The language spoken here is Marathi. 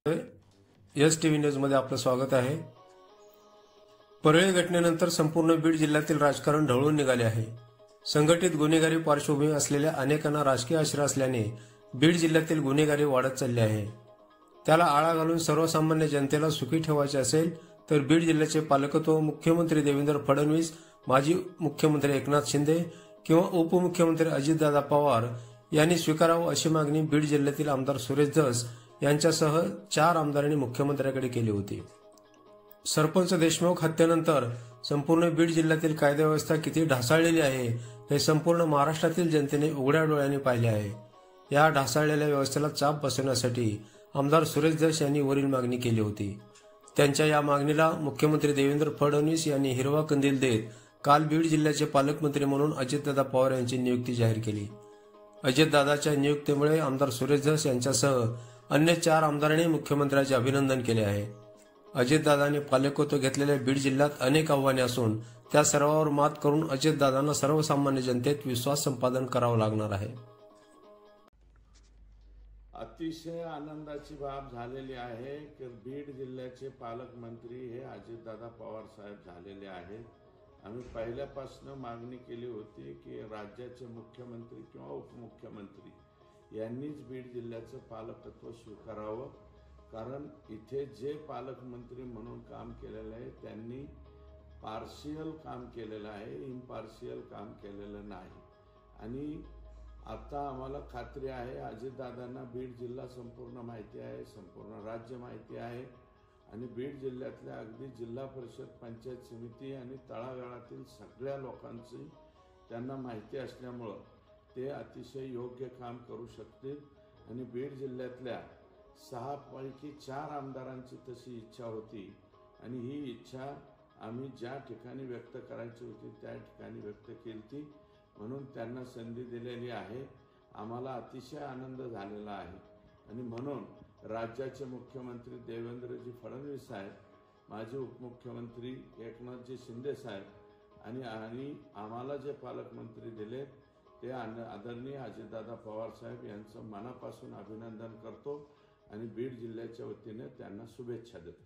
एस टीव्ही न्यूज मध्ये आपलं स्वागत आहे। परळी घटनेनंतर संपूर्ण बीड जिल्ह्यातील राजकारण ढवळून निघाले आहे। संघटित गुन्हेगारी पार्श्वभूमी असलेल्या अनेकांना राजकीय आश्रय असल्याने बीड जिल्ह्यातील गुन्हेगारी वाढत चालली आहे। त्याला आळा घालून सर्वसामान्य जनतेला सुखी ठेवायचे असेल तर बीड जिल्ह्याचे पालकत्व मुख्यमंत्री देवेंद्र फडणवीस, माजी मुख्यमंत्री एकनाथ शिंदे किंवा उपमुख्यमंत्री अजितदादा पवार यांनी स्वीकारावं अशी मागणी बीड जिल्ह्यातील आमदार सुरेश धस यांच्यासह 4 आमदारांनी मुख्यमंत्र्यांकडे केली होती। सरपंच देशमुख हत्येनंतर संपूर्ण बीड जिल्ह्यातील कायदाव्यवस्था किती ढासळलेली आहे हे संपूर्ण महाराष्ट्रातील जनतेने उघड्या डोळ्यांनी पाहिले आहे। या ढासळलेल्या व्यवस्थेला चाप बसवण्यासाठी आमदार सुरेश धस यांनी वरील मागणी केली होती। त्यांच्या या मागणीला मुख्यमंत्री देवेंद्र फडणवीस यांनी हिरवा कंदील देत काल बीड जिल्ह्याचे पालकमंत्री म्हणून अजितदादा पवार यांची नियुक्ती जाहीर केली। अजितदादाच्या नियुक्तीमुळे आमदार सुरेश धस यांच्यासह अन्य 4 आमदारांनी मुख्यमंत्र्यांचे अभिनंदन केले आहे। अजितदादांनी पालकत्व घेतलेल्या बीड जिल्ह्यात अनेक आव्हाने असून त्या सर्वांवर मात करून अजितदादांना सर्वसामान्य जनतेत विश्वास संपादन करावा लागणार आहे। अतिशय आनंदाची बाब झालेली आहे की बीड जिल्ह्याचे पालकमंत्री हे अजितदादा पवार साहेब झालेले आहेत। आम्ही पहिल्यापासून मागणी केली होती की राज्याचे मुख्यमंत्री किंवा उपमुख्यमंत्री यांनीच बीड जिल्ह्याचं पालकत्व स्वीकारावं, कारण इथे जे पालकमंत्री म्हणून काम केलेलं आहे त्यांनी पार्शियल काम केलेलं आहे, इम्पार्शियल काम केलेलं नाही। आणि आता आम्हाला खात्री आहे अजितदादांना बीड जिल्हा संपूर्ण माहिती आहे, संपूर्ण राज्य माहिती आहे आणि बीड जिल्ह्यातल्या अगदी जिल्हा परिषद, पंचायत समिती आणि तळागाळातील सगळ्या लोकांची त्यांना माहिती असल्यामुळं ते अतिशय योग्य काम करू शकतील। आणि बीड जिल्ह्यातल्या 6 पैकी 4 आमदारांची तशी इच्छा होती आणि ही इच्छा आम्ही ज्या ठिकाणी व्यक्त करायची होती त्या ठिकाणी व्यक्त केली, म्हणून त्यांना संधी दिलेली आहे। आम्हाला अतिशय आनंद झालेला आहे आणि म्हणून राज्याचे मुख्यमंत्री देवेंद्रजी फडणवीस साहेब, माजी उपमुख्यमंत्री एकनाथजी शिंदे साहेब आणि आम्हाला जे पालकमंत्री दिले ते आदरणीय अजितदादा पवार साहेब यांचं मनापासून अभिनंदन करतो आणि बीड जिल्ह्याच्या वतीने त्यांना शुभेच्छा देतो।